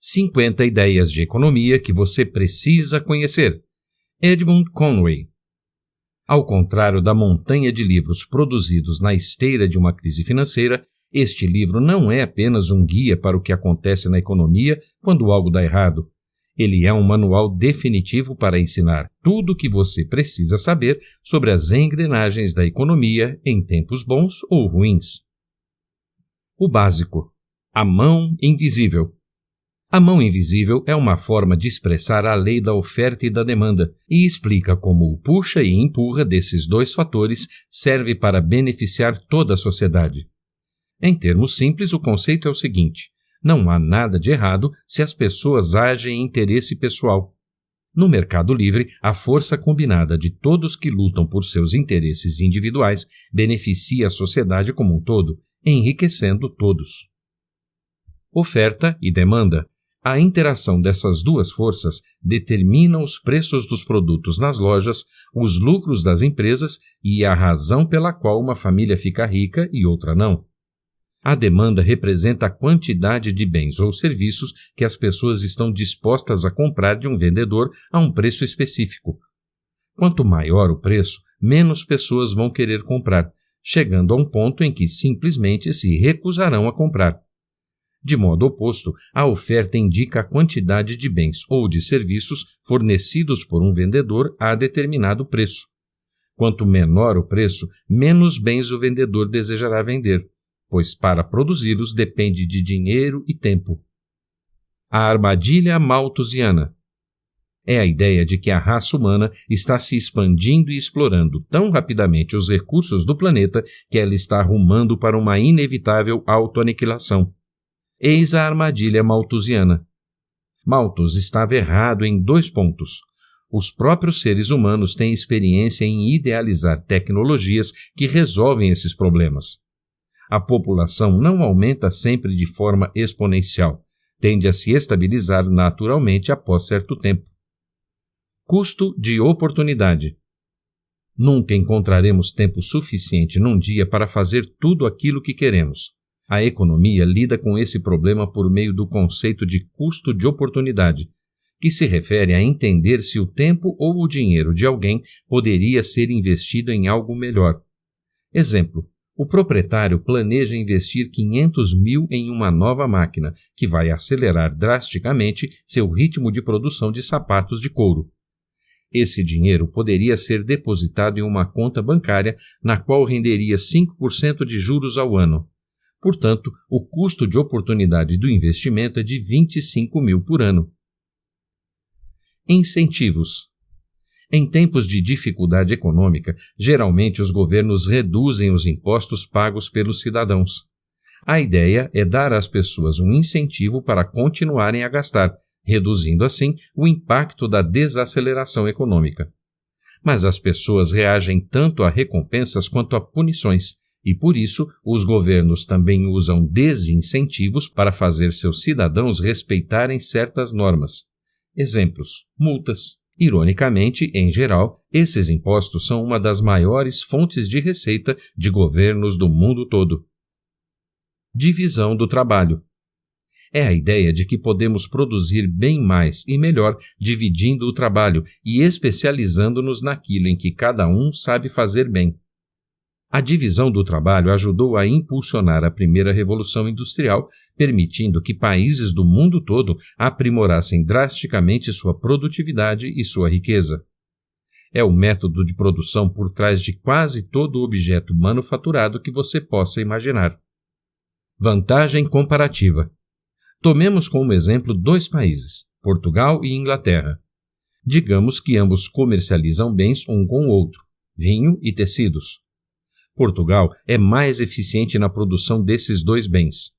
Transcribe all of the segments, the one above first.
50 ideias de economia que você precisa conhecer. Edmund Conway. Ao contrário da montanha de livros produzidos na esteira de uma crise financeira, este livro não é apenas um guia para o que acontece na economia quando algo dá errado. Ele é um manual definitivo para ensinar tudo o que você precisa saber sobre as engrenagens da economia em tempos bons ou ruins. O básico. A mão invisível. A mão invisível é uma forma de expressar a lei da oferta e da demanda e explica como o puxa e empurra desses dois fatores serve para beneficiar toda a sociedade. Em termos simples, o conceito é o seguinte: não há nada de errado se as pessoas agem em interesse pessoal. No mercado livre, a força combinada de todos que lutam por seus interesses individuais beneficia a sociedade como um todo, enriquecendo todos. Oferta e demanda. A interação dessas duas forças determina os preços dos produtos nas lojas, os lucros das empresas e a razão pela qual uma família fica rica e outra não. A demanda representa a quantidade de bens ou serviços que as pessoas estão dispostas a comprar de um vendedor a um preço específico. Quanto maior o preço, menos pessoas vão querer comprar, chegando a um ponto em que simplesmente se recusarão a comprar. De modo oposto, a oferta indica a quantidade de bens ou de serviços fornecidos por um vendedor a determinado preço. Quanto menor o preço, menos bens o vendedor desejará vender, pois para produzi-los depende de dinheiro e tempo. A armadilha malthusiana. É a ideia de que a raça humana está se expandindo e explorando tão rapidamente os recursos do planeta que ela está rumando para uma inevitável autoaniquilação. Eis a armadilha malthusiana. Malthus estava errado em 2 pontos. Os próprios seres humanos têm experiência em idealizar tecnologias que resolvem esses problemas. A população não aumenta sempre de forma exponencial, tende a se estabilizar naturalmente após certo tempo. Custo de oportunidade. Nunca encontraremos tempo suficiente num dia para fazer tudo aquilo que queremos. A economia lida com esse problema por meio do conceito de custo de oportunidade, que se refere a entender se o tempo ou o dinheiro de alguém poderia ser investido em algo melhor. Exemplo: o proprietário planeja investir 500 mil em uma nova máquina, que vai acelerar drasticamente seu ritmo de produção de sapatos de couro. Esse dinheiro poderia ser depositado em uma conta bancária, na qual renderia 5% de juros ao ano. Portanto, o custo de oportunidade do investimento é de 25 mil por ano. Incentivos. Em tempos de dificuldade econômica, geralmente os governos reduzem os impostos pagos pelos cidadãos. A ideia é dar às pessoas um incentivo para continuarem a gastar, reduzindo assim o impacto da desaceleração econômica. Mas as pessoas reagem tanto a recompensas quanto a punições, e por isso os governos também usam desincentivos para fazer seus cidadãos respeitarem certas normas. Exemplos: multas. Ironicamente, em geral, esses impostos são uma das maiores fontes de receita de governos do mundo todo. Divisão do trabalho. É a ideia de que podemos produzir bem mais e melhor dividindo o trabalho e especializando-nos naquilo em que cada um sabe fazer bem. A divisão do trabalho ajudou a impulsionar a primeira revolução industrial, permitindo que países do mundo todo aprimorassem drasticamente sua produtividade e sua riqueza. É o método de produção por trás de quase todo objeto manufaturado que você possa imaginar. Vantagem comparativa. Tomemos como exemplo 2 países, Portugal e Inglaterra. Digamos que ambos comercializam bens um com o outro, vinho e tecidos. Portugal é mais eficiente na produção desses 2 bens.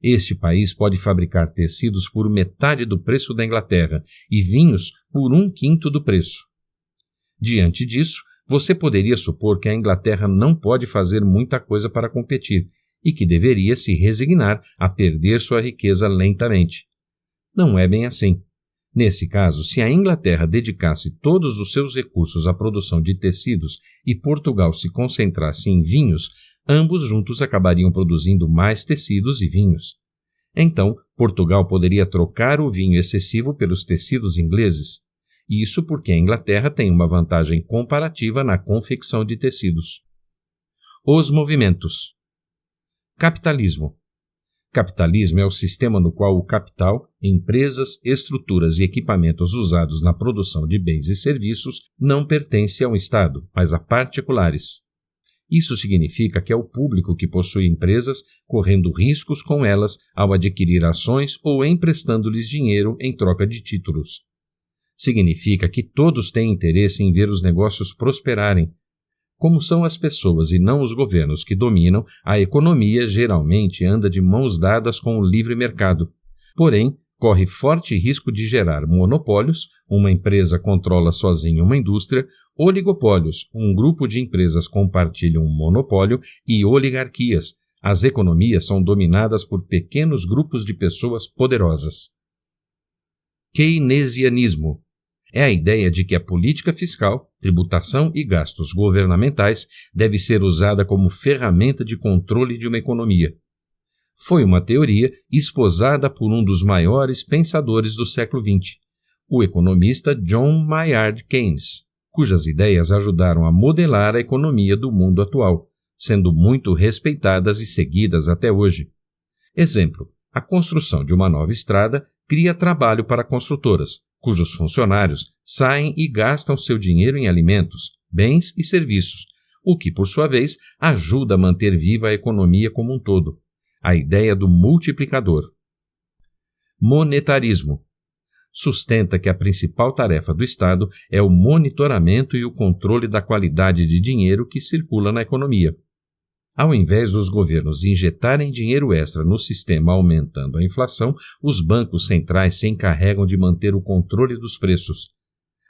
Este país pode fabricar tecidos por metade do preço da Inglaterra e vinhos por 1/5 do preço. Diante disso, você poderia supor que a Inglaterra não pode fazer muita coisa para competir e que deveria se resignar a perder sua riqueza lentamente. Não é bem assim. Nesse caso, se a Inglaterra dedicasse todos os seus recursos à produção de tecidos e Portugal se concentrasse em vinhos, ambos juntos acabariam produzindo mais tecidos e vinhos. Então, Portugal poderia trocar o vinho excessivo pelos tecidos ingleses. Isso porque a Inglaterra tem uma vantagem comparativa na confecção de tecidos. Os movimentos. Capitalismo. Capitalismo é o sistema no qual o capital, empresas, estruturas e equipamentos usados na produção de bens e serviços não pertence ao Estado, mas a particulares. Isso significa que é o público que possui empresas, correndo riscos com elas ao adquirir ações ou emprestando-lhes dinheiro em troca de títulos. Significa que todos têm interesse em ver os negócios prosperarem. Como são as pessoas e não os governos que dominam, a economia geralmente anda de mãos dadas com o livre mercado. Porém, corre forte risco de gerar monopólios, uma empresa controla sozinha uma indústria, oligopólios, um grupo de empresas compartilha um monopólio, e oligarquias. As economias são dominadas por pequenos grupos de pessoas poderosas. Keynesianismo. É a ideia de que a política fiscal, tributação e gastos governamentais deve ser usada como ferramenta de controle de uma economia. Foi uma teoria esposada por um dos maiores pensadores do século XX, o economista John Maynard Keynes, cujas ideias ajudaram a modelar a economia do mundo atual, sendo muito respeitadas e seguidas até hoje. Exemplo: a construção de uma nova estrada cria trabalho para construtoras, cujos funcionários saem e gastam seu dinheiro em alimentos, bens e serviços, o que, por sua vez, ajuda a manter viva a economia como um todo. A ideia do multiplicador. Monetarismo. Sustenta que a principal tarefa do Estado é o monitoramento e o controle da qualidade de dinheiro que circula na economia. Ao invés dos governos injetarem dinheiro extra no sistema aumentando a inflação, os bancos centrais se encarregam de manter o controle dos preços.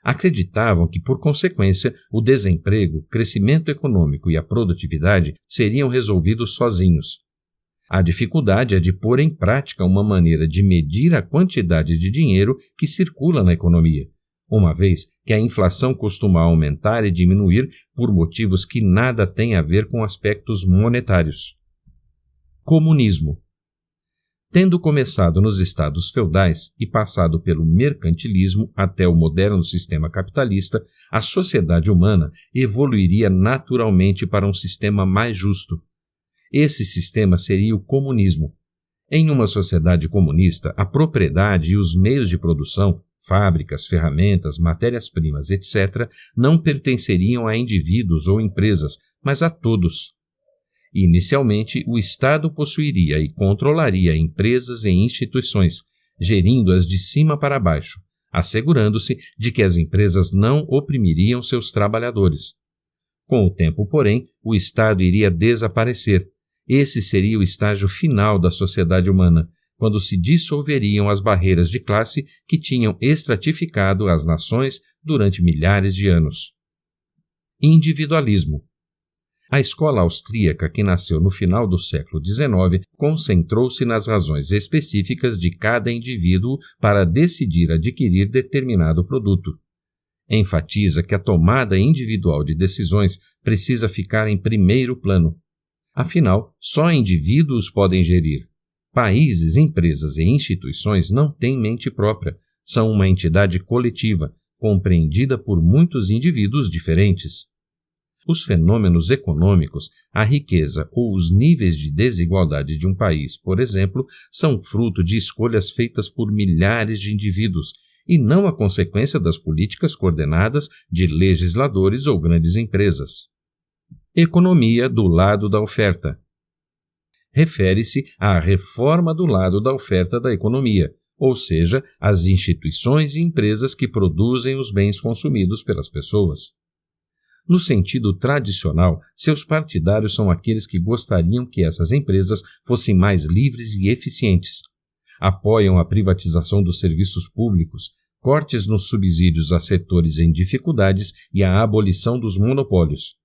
Acreditavam que, por consequência, o desemprego, crescimento econômico e a produtividade seriam resolvidos sozinhos. A dificuldade é de pôr em prática uma maneira de medir a quantidade de dinheiro que circula na economia, uma vez que a inflação costuma aumentar e diminuir por motivos que nada têm a ver com aspectos monetários. Comunismo. Tendo começado nos estados feudais e passado pelo mercantilismo até o moderno sistema capitalista, a sociedade humana evoluiria naturalmente para um sistema mais justo. Esse sistema seria o comunismo. Em uma sociedade comunista, a propriedade e os meios de produção, fábricas, ferramentas, matérias-primas, etc., não pertenceriam a indivíduos ou empresas, mas a todos. Inicialmente, o Estado possuiria e controlaria empresas e instituições, gerindo-as de cima para baixo, assegurando-se de que as empresas não oprimiriam seus trabalhadores. Com o tempo, porém, o Estado iria desaparecer. Esse seria o estágio final da sociedade humana, quando se dissolveriam as barreiras de classe que tinham estratificado as nações durante milhares de anos. Individualismo. A escola austríaca, que nasceu no final do século XIX, concentrou-se nas razões específicas de cada indivíduo para decidir adquirir determinado produto. Enfatiza que a tomada individual de decisões precisa ficar em primeiro plano. Afinal, só indivíduos podem gerir. Países, empresas e instituições não têm mente própria, são uma entidade coletiva, compreendida por muitos indivíduos diferentes. Os fenômenos econômicos, a riqueza ou os níveis de desigualdade de um país, por exemplo, são fruto de escolhas feitas por milhares de indivíduos e não a consequência das políticas coordenadas de legisladores ou grandes empresas. Economia do lado da oferta. Refere-se à reforma do lado da oferta da economia, ou seja, às instituições e empresas que produzem os bens consumidos pelas pessoas. No sentido tradicional, seus partidários são aqueles que gostariam que essas empresas fossem mais livres e eficientes. Apoiam a privatização dos serviços públicos, cortes nos subsídios a setores em dificuldades e a abolição dos monopólios.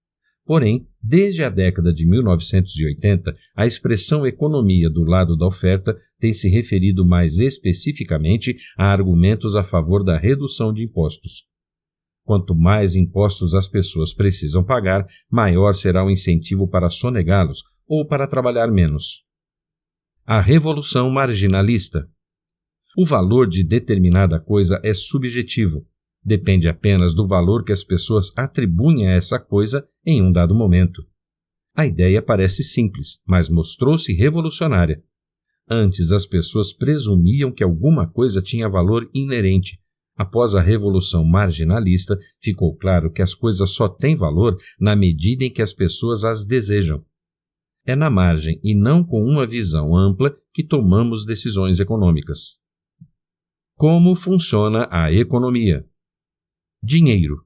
Porém, desde a década de 1980, a expressão economia do lado da oferta tem se referido mais especificamente a argumentos a favor da redução de impostos. Quanto mais impostos as pessoas precisam pagar, maior será o incentivo para sonegá-los ou para trabalhar menos. A revolução marginalista. O valor de determinada coisa é subjetivo. Depende apenas do valor que as pessoas atribuem a essa coisa em um dado momento. A ideia parece simples, mas mostrou-se revolucionária. Antes, as pessoas presumiam que alguma coisa tinha valor inerente. Após a revolução marginalista, ficou claro que as coisas só têm valor na medida em que as pessoas as desejam. É na margem e não com uma visão ampla que tomamos decisões econômicas. Como funciona a economia? Dinheiro.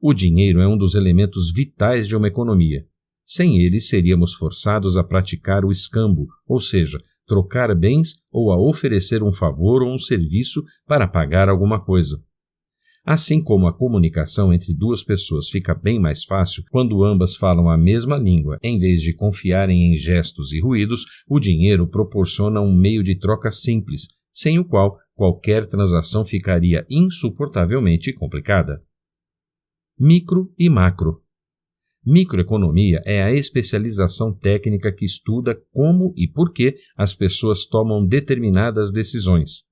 O dinheiro é um dos elementos vitais de uma economia. Sem ele, seríamos forçados a praticar o escambo, ou seja, trocar bens ou a oferecer um favor ou um serviço para pagar alguma coisa. Assim como a comunicação entre duas pessoas fica bem mais fácil quando ambas falam a mesma língua, em vez de confiarem em gestos e ruídos, o dinheiro proporciona um meio de troca simples, sem o qual qualquer transação ficaria insuportavelmente complicada. Micro e macro. Microeconomia é a especialização técnica que estuda como e por que as pessoas tomam determinadas decisões.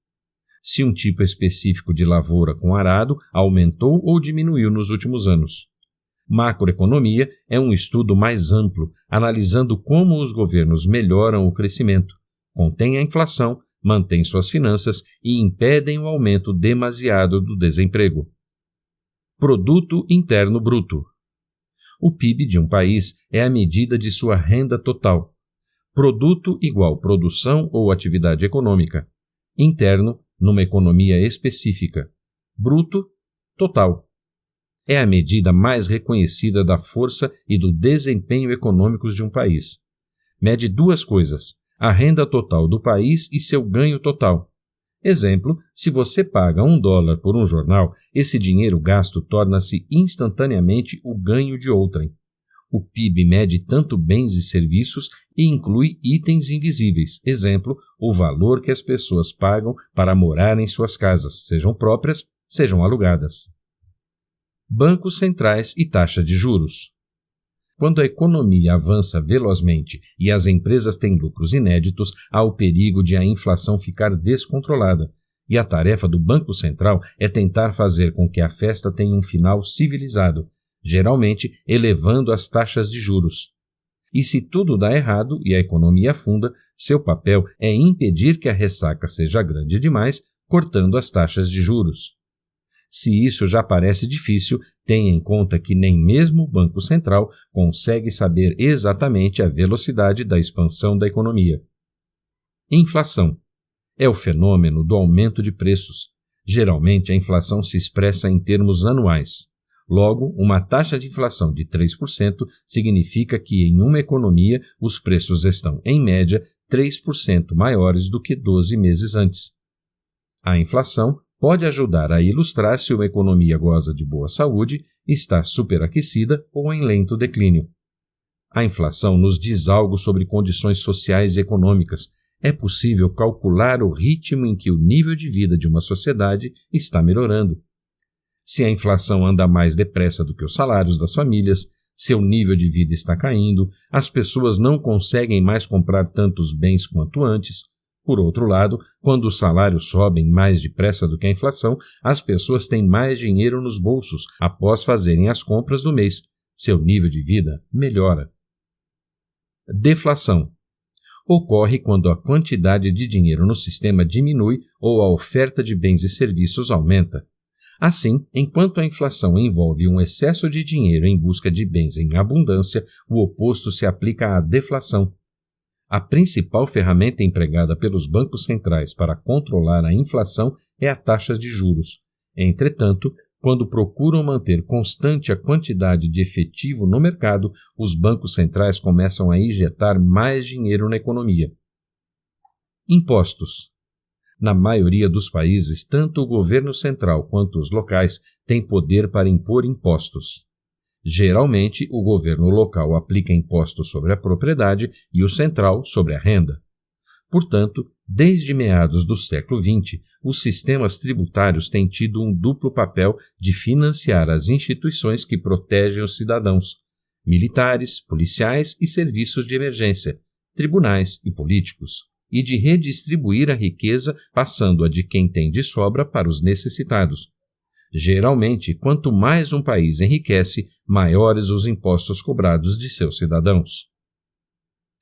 Se um tipo específico de lavoura com arado aumentou ou diminuiu nos últimos anos. Macroeconomia é um estudo mais amplo, analisando como os governos melhoram o crescimento, contêm a inflação, mantêm suas finanças e impedem o aumento demasiado do desemprego. Produto Interno Bruto. O PIB de um país é a medida de sua renda total. Produto igual produção ou atividade econômica. Interno, numa economia específica. Bruto, total. É a medida mais reconhecida da força e do desempenho econômicos de um país. Mede duas coisas: a renda total do país e seu ganho total. Exemplo, se você paga $1 por um jornal, esse dinheiro gasto torna-se instantaneamente o ganho de outrem. O PIB mede tanto bens e serviços e inclui itens invisíveis. Exemplo, o valor que as pessoas pagam para morar em suas casas, sejam próprias, sejam alugadas. Bancos centrais e taxa de juros. Quando a economia avança velozmente e as empresas têm lucros inéditos, há o perigo de a inflação ficar descontrolada, e a tarefa do Banco Central é tentar fazer com que a festa tenha um final civilizado, geralmente elevando as taxas de juros. E se tudo dá errado e a economia afunda, seu papel é impedir que a ressaca seja grande demais, cortando as taxas de juros. Se isso já parece difícil, tenha em conta que nem mesmo o Banco Central consegue saber exatamente a velocidade da expansão da economia. Inflação. É o fenômeno do aumento de preços. Geralmente, a inflação se expressa em termos anuais. Logo, uma taxa de inflação de 3% significa que em uma economia os preços estão, em média, 3% maiores do que 12 meses antes. A inflação pode ajudar a ilustrar se uma economia goza de boa saúde, está superaquecida ou em lento declínio. A inflação nos diz algo sobre condições sociais e econômicas. É possível calcular o ritmo em que o nível de vida de uma sociedade está melhorando. Se a inflação anda mais depressa do que os salários das famílias, seu nível de vida está caindo, as pessoas não conseguem mais comprar tantos bens quanto antes. Por outro lado, quando os salários sobem mais depressa do que a inflação, as pessoas têm mais dinheiro nos bolsos após fazerem as compras do mês. Seu nível de vida melhora. Deflação. Ocorre quando a quantidade de dinheiro no sistema diminui ou a oferta de bens e serviços aumenta. Assim, enquanto a inflação envolve um excesso de dinheiro em busca de bens em abundância, o oposto se aplica à deflação. A principal ferramenta empregada pelos bancos centrais para controlar a inflação é a taxa de juros. Entretanto, quando procuram manter constante a quantidade de efetivo no mercado, os bancos centrais começam a injetar mais dinheiro na economia. Impostos. Na maioria dos países, tanto o governo central quanto os locais têm poder para impor impostos. Geralmente, o governo local aplica impostos sobre a propriedade e o central sobre a renda. Portanto, desde meados do século XX, os sistemas tributários têm tido um duplo papel de financiar as instituições que protegem os cidadãos, militares, policiais e serviços de emergência, tribunais e políticos. e de redistribuir a riqueza, passando-a de quem tem de sobra para os necessitados. Geralmente, quanto mais um país enriquece, maiores os impostos cobrados de seus cidadãos.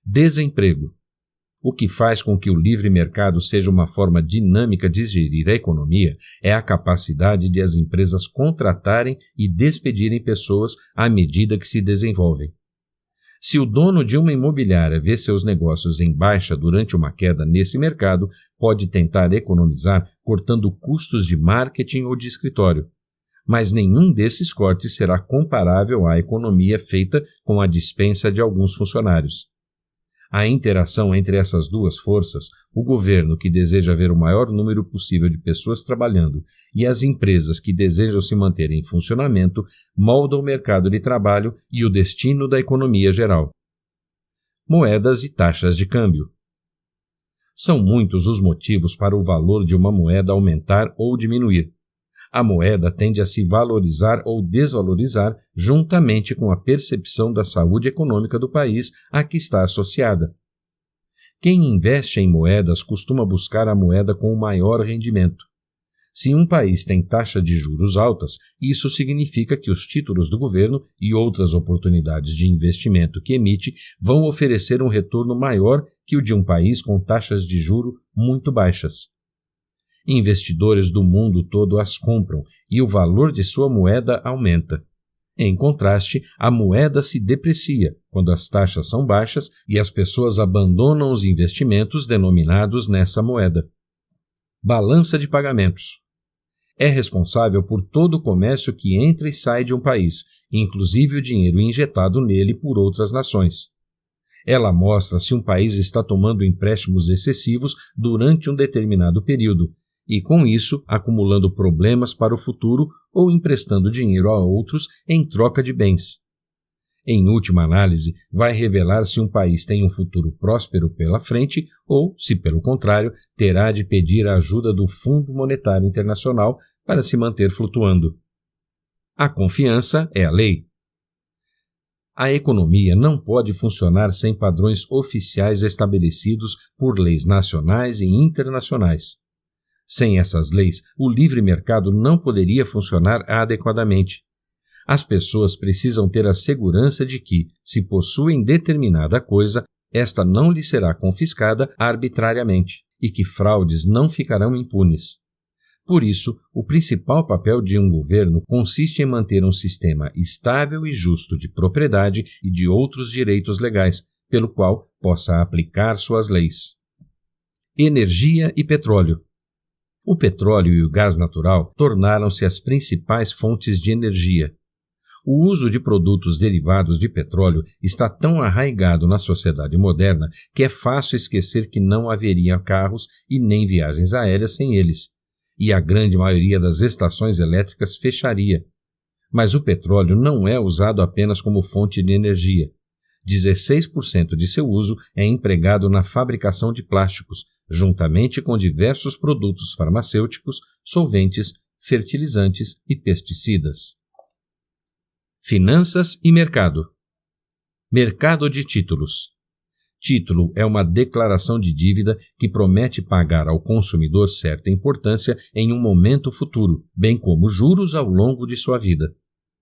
Desemprego. O que faz com que o livre mercado seja uma forma dinâmica de gerir a economia é a capacidade de as empresas contratarem e despedirem pessoas à medida que se desenvolvem. Se o dono de uma imobiliária vê seus negócios em baixa durante uma queda nesse mercado, pode tentar economizar cortando custos de marketing ou de escritório. Mas nenhum desses cortes será comparável à economia feita com a dispensa de alguns funcionários. A interação entre essas duas forças, o governo que deseja ver o maior número possível de pessoas trabalhando e as empresas que desejam se manter em funcionamento, moldam o mercado de trabalho e o destino da economia geral. Moedas e taxas de câmbio. São muitos os motivos para o valor de uma moeda aumentar ou diminuir. A moeda tende a se valorizar ou desvalorizar juntamente com a percepção da saúde econômica do país a que está associada. Quem investe em moedas costuma buscar a moeda com o maior rendimento. Se um país tem taxa de juros altas, isso significa que os títulos do governo e outras oportunidades de investimento que emite vão oferecer um retorno maior que o de um país com taxas de juro muito baixas. Investidores do mundo todo as compram e o valor de sua moeda aumenta. Em contraste, a moeda se deprecia quando as taxas são baixas e as pessoas abandonam os investimentos denominados nessa moeda. Balança de pagamentos. É responsável por todo o comércio que entra e sai de um país, inclusive o dinheiro injetado nele por outras nações. Ela mostra se um país está tomando empréstimos excessivos durante um determinado período, e, com isso, acumulando problemas para o futuro ou emprestando dinheiro a outros em troca de bens. Em última análise, vai revelar se um país tem um futuro próspero pela frente ou, se pelo contrário, terá de pedir a ajuda do Fundo Monetário Internacional para se manter flutuando. A confiança é a lei. A economia não pode funcionar sem padrões oficiais estabelecidos por leis nacionais e internacionais. Sem essas leis, o livre mercado não poderia funcionar adequadamente. As pessoas precisam ter a segurança de que, se possuem determinada coisa, esta não lhe será confiscada arbitrariamente e que fraudes não ficarão impunes. Por isso, o principal papel de um governo consiste em manter um sistema estável e justo de propriedade e de outros direitos legais, pelo qual possa aplicar suas leis. Energia e petróleo. O petróleo e o gás natural tornaram-se as principais fontes de energia. O uso de produtos derivados de petróleo está tão arraigado na sociedade moderna que é fácil esquecer que não haveria carros e nem viagens aéreas sem eles, e a grande maioria das estações elétricas fecharia. Mas o petróleo não é usado apenas como fonte de energia. 16% de seu uso é empregado na fabricação de plásticos, juntamente com diversos produtos farmacêuticos, solventes, fertilizantes e pesticidas. Finanças e mercado. Mercado de títulos. Título é uma declaração de dívida que promete pagar ao consumidor certa importância em um momento futuro, bem como juros ao longo de sua vida.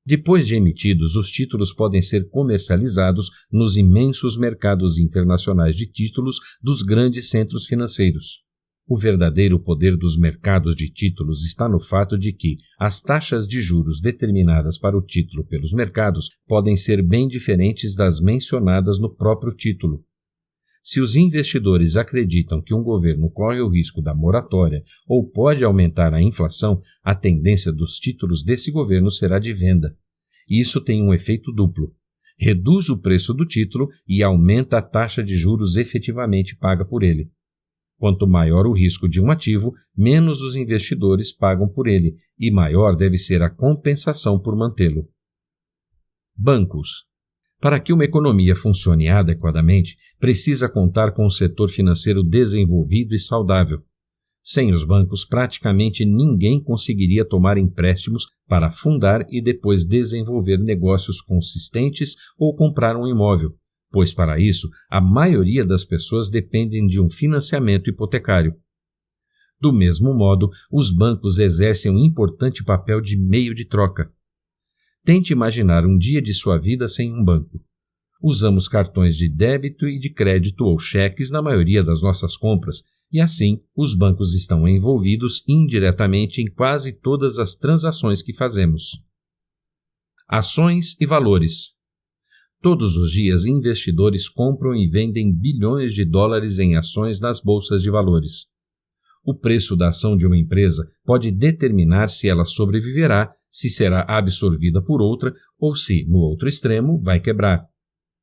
Depois de emitidos, os títulos podem ser comercializados nos imensos mercados internacionais de títulos dos grandes centros financeiros. O verdadeiro poder dos mercados de títulos está no fato de que as taxas de juros determinadas para o título pelos mercados podem ser bem diferentes das mencionadas no próprio título. Se os investidores acreditam que um governo corre o risco da moratória ou pode aumentar a inflação, a tendência dos títulos desse governo será de venda. Isso tem um efeito duplo. Reduz o preço do título e aumenta a taxa de juros efetivamente paga por ele. Quanto maior o risco de um ativo, menos os investidores pagam por ele, e maior deve ser a compensação por mantê-lo. Bancos. Para que uma economia funcione adequadamente, precisa contar com um setor financeiro desenvolvido e saudável. Sem os bancos, praticamente ninguém conseguiria tomar empréstimos para fundar e depois desenvolver negócios consistentes ou comprar um imóvel, pois para isso a maioria das pessoas dependem de um financiamento hipotecário. Do mesmo modo, os bancos exercem um importante papel de meio de troca. Tente imaginar um dia de sua vida sem um banco. Usamos cartões de débito e de crédito ou cheques na maioria das nossas compras, e assim os bancos estão envolvidos indiretamente em quase todas as transações que fazemos. Ações e valores. Todos os dias, investidores compram e vendem bilhões de dólares em ações nas bolsas de valores. O preço da ação de uma empresa pode determinar se ela sobreviverá, se será absorvida por outra ou se, no outro extremo, vai quebrar.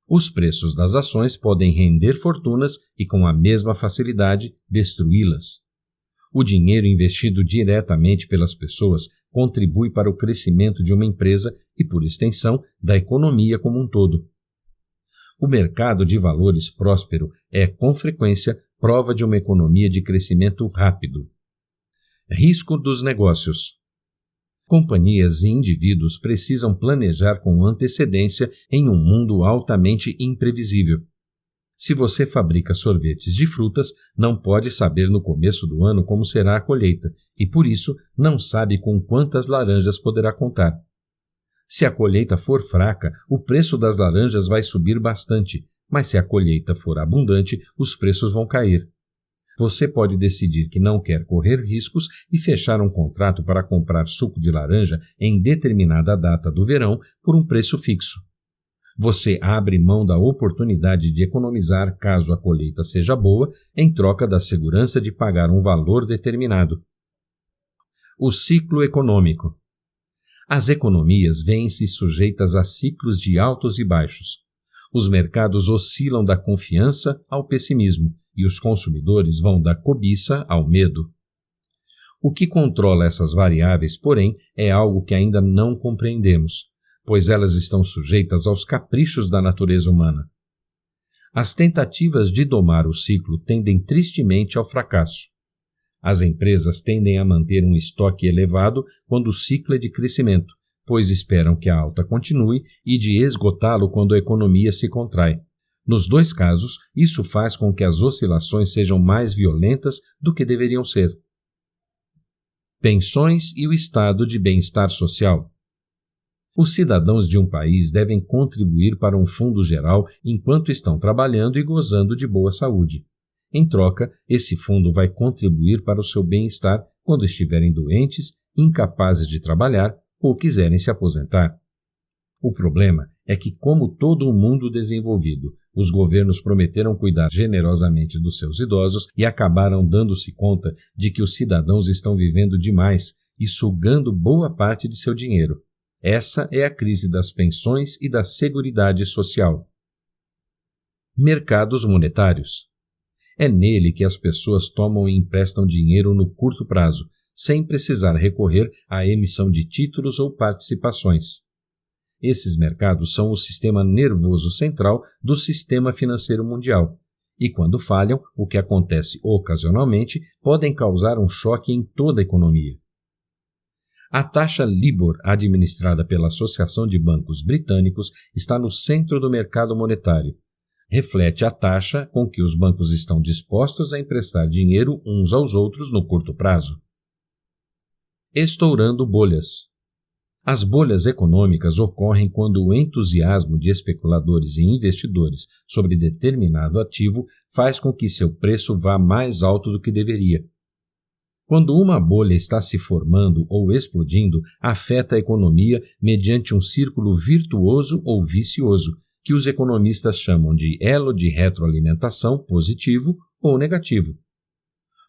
Os preços das ações podem render fortunas e, com a mesma facilidade, destruí-las. O dinheiro investido diretamente pelas pessoas contribui para o crescimento de uma empresa e, por extensão, da economia como um todo. O mercado de valores próspero é, com frequência, prova de uma economia de crescimento rápido. Risco dos negócios. Companhias e indivíduos precisam planejar com antecedência em um mundo altamente imprevisível. Se você fabrica sorvetes de frutas, não pode saber no começo do ano como será a colheita e, por isso, não sabe com quantas laranjas poderá contar. Se a colheita for fraca, o preço das laranjas vai subir bastante, mas se a colheita for abundante, os preços vão cair. Você pode decidir que não quer correr riscos e fechar um contrato para comprar suco de laranja em determinada data do verão por um preço fixo. Você abre mão da oportunidade de economizar caso a colheita seja boa, em troca da segurança de pagar um valor determinado. O ciclo econômico. As economias vêm-se sujeitas a ciclos de altos e baixos. Os mercados oscilam da confiança ao pessimismo e os consumidores vão da cobiça ao medo. O que controla essas variáveis, porém, é algo que ainda não compreendemos, pois elas estão sujeitas aos caprichos da natureza humana. As tentativas de domar o ciclo tendem tristemente ao fracasso. As empresas tendem a manter um estoque elevado quando o ciclo é de crescimento, pois esperam que a alta continue, e de esgotá-lo quando a economia se contrai. Nos dois casos, isso faz com que as oscilações sejam mais violentas do que deveriam ser. Pensões e o estado de bem-estar social. Os cidadãos de um país devem contribuir para um fundo geral enquanto estão trabalhando e gozando de boa saúde. Em troca, esse fundo vai contribuir para o seu bem-estar quando estiverem doentes, incapazes de trabalhar ou quiserem se aposentar. O problema é que, como todo o mundo desenvolvido, os governos prometeram cuidar generosamente dos seus idosos e acabaram dando-se conta de que os cidadãos estão vivendo demais e sugando boa parte de seu dinheiro. Essa é a crise das pensões e da seguridade social. Mercados monetários. É nele que as pessoas tomam e emprestam dinheiro no curto prazo, sem precisar recorrer à emissão de títulos ou participações. Esses mercados são o sistema nervoso central do sistema financeiro mundial, e quando falham, o que acontece ocasionalmente, podem causar um choque em toda a economia. A taxa LIBOR, administrada pela Associação de Bancos Britânicos, está no centro do mercado monetário. Reflete a taxa com que os bancos estão dispostos a emprestar dinheiro uns aos outros no curto prazo. Estourando bolhas. As bolhas econômicas ocorrem quando o entusiasmo de especuladores e investidores sobre determinado ativo faz com que seu preço vá mais alto do que deveria. Quando uma bolha está se formando ou explodindo, afeta a economia mediante um círculo virtuoso ou vicioso, que os economistas chamam de elo de retroalimentação positivo ou negativo.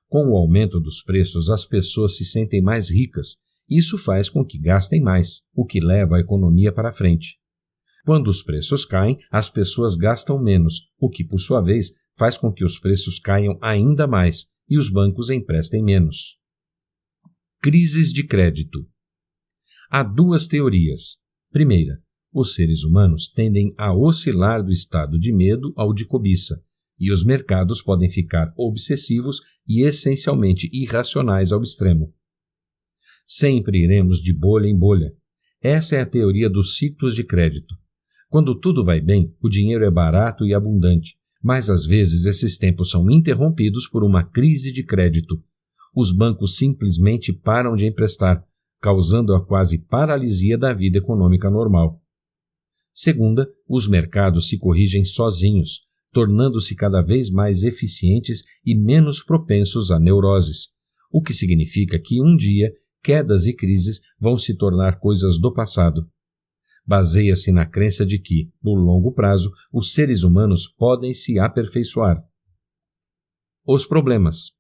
Com o aumento dos preços, as pessoas se sentem mais ricas. Isso faz com que gastem mais, o que leva a economia para frente. Quando os preços caem, as pessoas gastam menos, o que, por sua vez, faz com que os preços caiam ainda mais e os bancos emprestem menos. Crises de crédito. Há duas teorias. Primeira, os seres humanos tendem a oscilar do estado de medo ao de cobiça, e os mercados podem ficar obsessivos e essencialmente irracionais ao extremo. Sempre iremos de bolha em bolha. Essa é a teoria dos ciclos de crédito. Quando tudo vai bem, o dinheiro é barato e abundante, mas às vezes esses tempos são interrompidos por uma crise de crédito. Os bancos simplesmente param de emprestar, causando a quase paralisia da vida econômica normal. Segunda, os mercados se corrigem sozinhos, tornando-se cada vez mais eficientes e menos propensos a neuroses, o que significa que um dia quedas e crises vão se tornar coisas do passado. Baseia-se na crença de que, no longo prazo, os seres humanos podem se aperfeiçoar. Os problemas.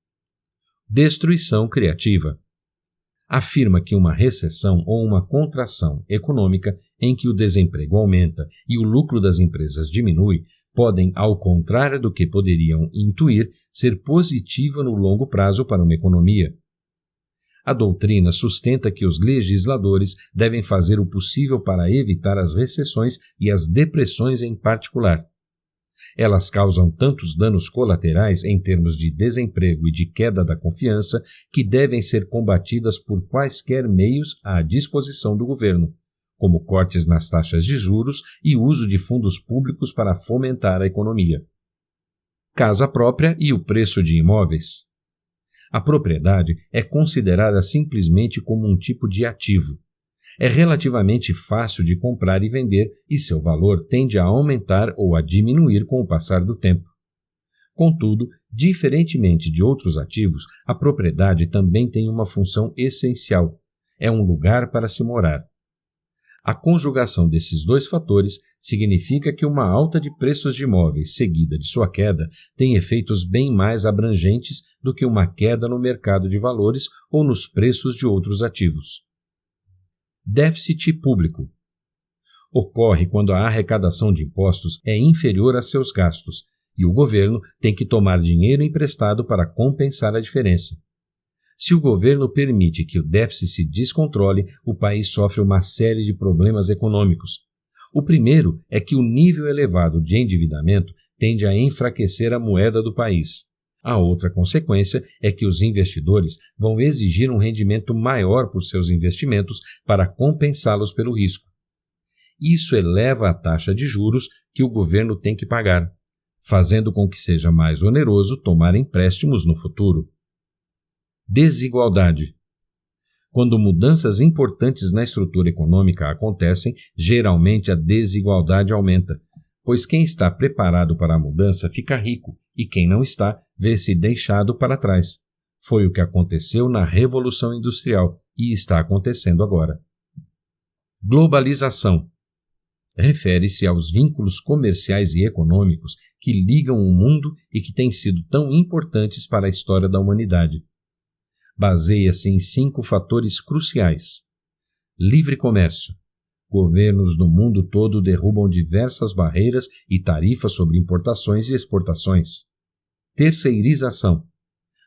Destruição criativa. Afirma que uma recessão ou uma contração econômica em que o desemprego aumenta e o lucro das empresas diminui podem, ao contrário do que poderiam intuir, ser positiva no longo prazo para uma economia. A doutrina sustenta que os legisladores devem fazer o possível para evitar as recessões e as depressões em particular. Elas causam tantos danos colaterais em termos de desemprego e de queda da confiança que devem ser combatidas por quaisquer meios à disposição do governo, como cortes nas taxas de juros e uso de fundos públicos para fomentar a economia. Casa própria e o preço de imóveis. A propriedade é considerada simplesmente como um tipo de ativo. É relativamente fácil de comprar e vender e seu valor tende a aumentar ou a diminuir com o passar do tempo. Contudo, diferentemente de outros ativos, a propriedade também tem uma função essencial. É um lugar para se morar. A conjugação desses dois fatores significa que uma alta de preços de imóveis seguida de sua queda tem efeitos bem mais abrangentes do que uma queda no mercado de valores ou nos preços de outros ativos. Déficit público. Ocorre quando a arrecadação de impostos é inferior a seus gastos e o governo tem que tomar dinheiro emprestado para compensar a diferença. Se o governo permite que o déficit se descontrole, o país sofre uma série de problemas econômicos. O primeiro é que o nível elevado de endividamento tende a enfraquecer a moeda do país. A outra consequência é que os investidores vão exigir um rendimento maior por seus investimentos para compensá-los pelo risco. Isso eleva a taxa de juros que o governo tem que pagar, fazendo com que seja mais oneroso tomar empréstimos no futuro. Desigualdade. Quando mudanças importantes na estrutura econômica acontecem, geralmente a desigualdade aumenta, pois quem está preparado para a mudança fica rico e quem não está vê-se deixado para trás. Foi o que aconteceu na Revolução Industrial e está acontecendo agora. Globalização. Refere-se aos vínculos comerciais e econômicos que ligam o mundo e que têm sido tão importantes para a história da humanidade. Baseia-se em 5 fatores cruciais. Livre comércio. Governos no mundo todo derrubam diversas barreiras e tarifas sobre importações e exportações. Terceirização.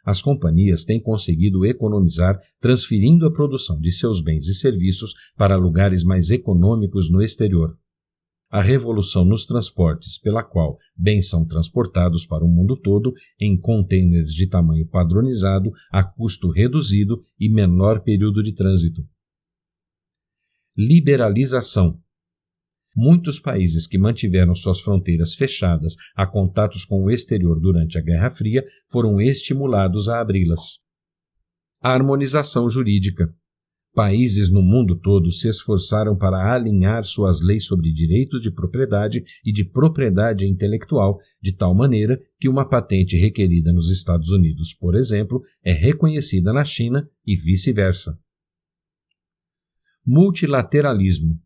As companhias têm conseguido economizar transferindo a produção de seus bens e serviços para lugares mais econômicos no exterior. A revolução nos transportes, pela qual bens são transportados para o mundo todo em contêineres de tamanho padronizado, a custo reduzido e menor período de trânsito. Liberalização. Muitos países que mantiveram suas fronteiras fechadas a contatos com o exterior durante a Guerra Fria foram estimulados a abri-las. Harmonização jurídica. Países no mundo todo se esforçaram para alinhar suas leis sobre direitos de propriedade e de propriedade intelectual de tal maneira que uma patente requerida nos Estados Unidos, por exemplo, é reconhecida na China e vice-versa. Multilateralismo.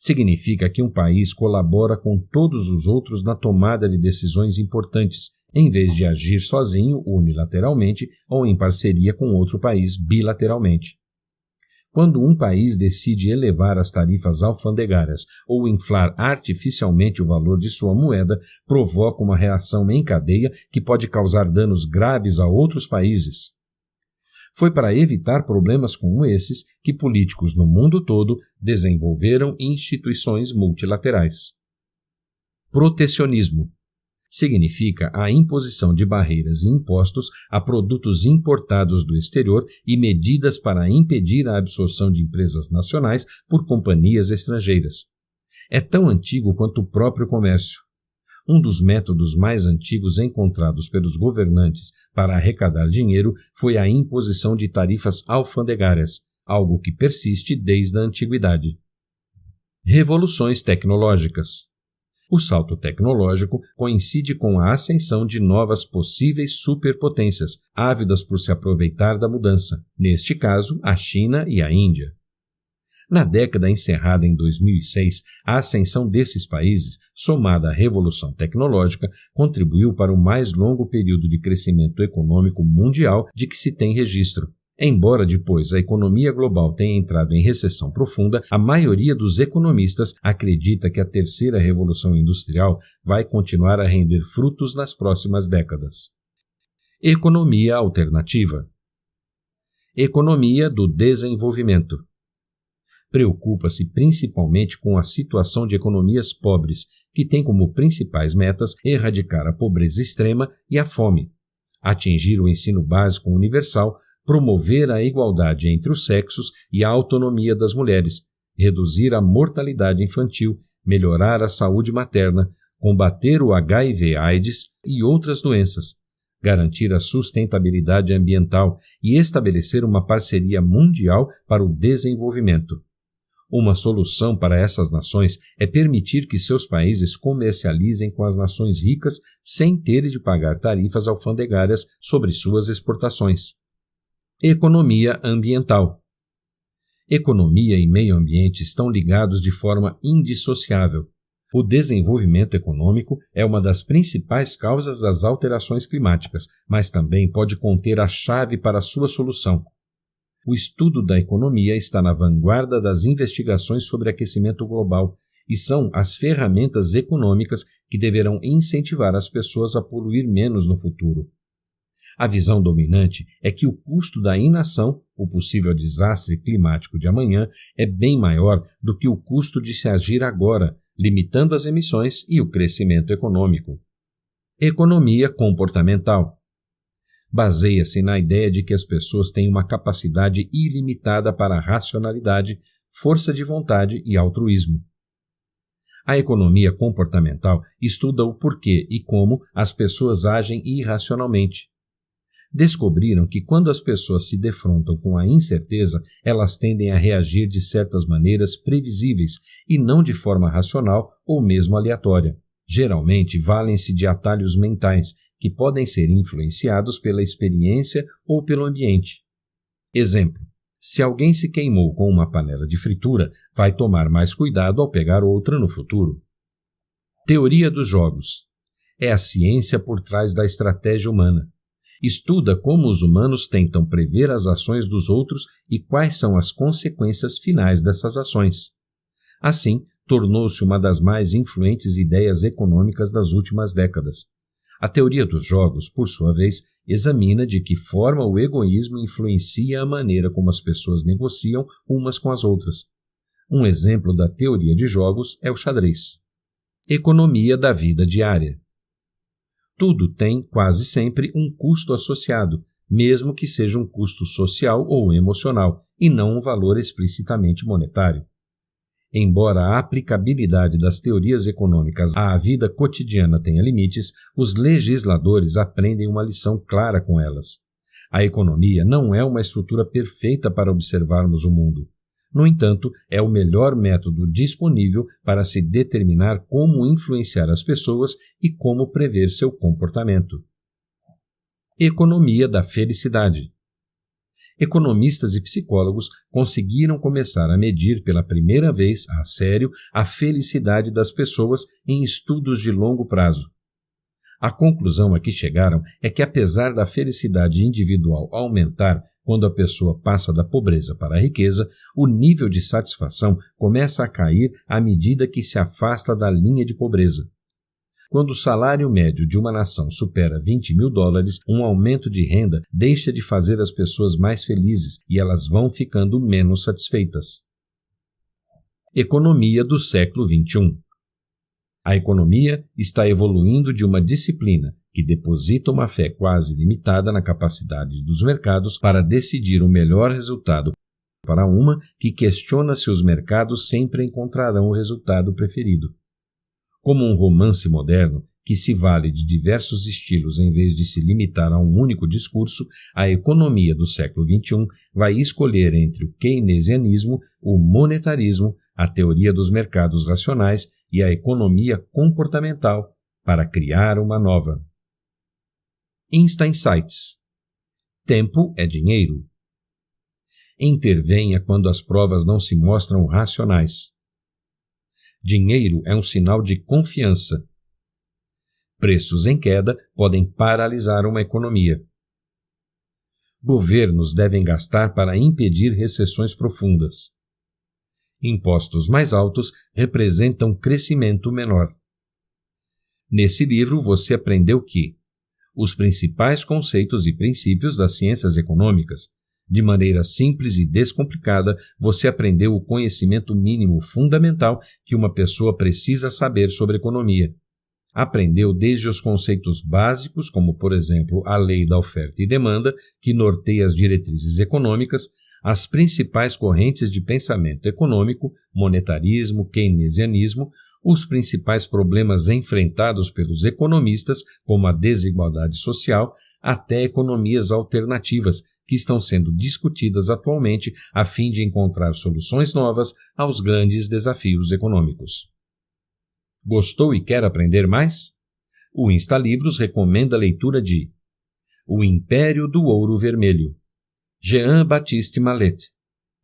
Significa que um país colabora com todos os outros na tomada de decisões importantes, em vez de agir sozinho, unilateralmente, ou em parceria com outro país, bilateralmente. Quando um país decide elevar as tarifas alfandegárias ou inflar artificialmente o valor de sua moeda, provoca uma reação em cadeia que pode causar danos graves a outros países. Foi para evitar problemas como esses que políticos no mundo todo desenvolveram instituições multilaterais. Protecionismo. Significa a imposição de barreiras e impostos a produtos importados do exterior e medidas para impedir a absorção de empresas nacionais por companhias estrangeiras. É tão antigo quanto o próprio comércio. Um dos métodos mais antigos encontrados pelos governantes para arrecadar dinheiro foi a imposição de tarifas alfandegárias, algo que persiste desde a antiguidade. Revoluções tecnológicas. O salto tecnológico coincide com a ascensão de novas possíveis superpotências, ávidas por se aproveitar da mudança, neste caso, a China e a Índia. Na década encerrada em 2006, a ascensão desses países, somada à revolução tecnológica, contribuiu para o mais longo período de crescimento econômico mundial de que se tem registro. Embora depois a economia global tenha entrado em recessão profunda, a maioria dos economistas acredita que a terceira revolução industrial vai continuar a render frutos nas próximas décadas. Economia alternativa. Economia do desenvolvimento. Preocupa-se principalmente com a situação de economias pobres, que têm como principais metas erradicar a pobreza extrema e a fome, atingir o ensino básico universal, promover a igualdade entre os sexos e a autonomia das mulheres, reduzir a mortalidade infantil, melhorar a saúde materna, combater o HIV/AIDS e outras doenças, garantir a sustentabilidade ambiental e estabelecer uma parceria mundial para o desenvolvimento. Uma solução para essas nações é permitir que seus países comercializem com as nações ricas sem terem de pagar tarifas alfandegárias sobre suas exportações. Economia ambiental. Economia e meio ambiente estão ligados de forma indissociável. O desenvolvimento econômico é uma das principais causas das alterações climáticas, mas também pode conter a chave para a sua solução. O estudo da economia está na vanguarda das investigações sobre aquecimento global e são as ferramentas econômicas que deverão incentivar as pessoas a poluir menos no futuro. A visão dominante é que o custo da inação, o possível desastre climático de amanhã, é bem maior do que o custo de se agir agora, limitando as emissões e o crescimento econômico. Economia comportamental. Baseia-se na ideia de que as pessoas têm uma capacidade ilimitada para a racionalidade, força de vontade e altruísmo. A economia comportamental estuda o porquê e como as pessoas agem irracionalmente. Descobriram que quando as pessoas se defrontam com a incerteza, elas tendem a reagir de certas maneiras previsíveis e não de forma racional ou mesmo aleatória. Geralmente, valem-se de atalhos mentais, que podem ser influenciados pela experiência ou pelo ambiente. Exemplo: se alguém se queimou com uma panela de fritura, vai tomar mais cuidado ao pegar outra no futuro. Teoria dos jogos. É a ciência por trás da estratégia humana. Estuda como os humanos tentam prever as ações dos outros e quais são as consequências finais dessas ações. Assim, tornou-se uma das mais influentes ideias econômicas das últimas décadas. A teoria dos jogos, por sua vez, examina de que forma o egoísmo influencia a maneira como as pessoas negociam umas com as outras. Um exemplo da teoria de jogos é o xadrez. Economia da vida diária. Tudo tem, quase sempre, um custo associado, mesmo que seja um custo social ou emocional, e não um valor explicitamente monetário. Embora a aplicabilidade das teorias econômicas à vida cotidiana tenha limites, os legisladores aprendem uma lição clara com elas. A economia não é uma estrutura perfeita para observarmos o mundo. No entanto, é o melhor método disponível para se determinar como influenciar as pessoas e como prever seu comportamento. Economia da felicidade. Economistas e psicólogos conseguiram começar a medir pela primeira vez, a sério, a felicidade das pessoas em estudos de longo prazo. A conclusão a que chegaram é que, apesar da felicidade individual aumentar quando a pessoa passa da pobreza para a riqueza, o nível de satisfação começa a cair à medida que se afasta da linha de pobreza. Quando o salário médio de uma nação supera $20.000, um aumento de renda deixa de fazer as pessoas mais felizes e elas vão ficando menos satisfeitas. Economia do século XXI. A economia está evoluindo de uma disciplina que deposita uma fé quase limitada na capacidade dos mercados para decidir o melhor resultado para uma que questiona se os mercados sempre encontrarão o resultado preferido. Como um romance moderno que se vale de diversos estilos em vez de se limitar a um único discurso, a economia do século XXI vai escolher entre o keynesianismo, o monetarismo, a teoria dos mercados racionais e a economia comportamental para criar uma nova. Insights. Tempo é dinheiro. Intervenha quando as provas não se mostram racionais. Dinheiro é um sinal de confiança. Preços em queda podem paralisar uma economia. Governos devem gastar para impedir recessões profundas. Impostos mais altos representam crescimento menor. Nesse livro você aprendeu que os principais conceitos e princípios das ciências econômicas. De maneira simples e descomplicada, você aprendeu o conhecimento mínimo fundamental que uma pessoa precisa saber sobre economia. Aprendeu desde os conceitos básicos, como, por exemplo, a lei da oferta e demanda, que norteia as diretrizes econômicas, as principais correntes de pensamento econômico, monetarismo, keynesianismo, os principais problemas enfrentados pelos economistas, como a desigualdade social, até economias alternativas, que estão sendo discutidas atualmente a fim de encontrar soluções novas aos grandes desafios econômicos. Gostou e quer aprender mais? O InstaLivros recomenda a leitura de O Império do Ouro Vermelho, Jean Baptiste Mallet,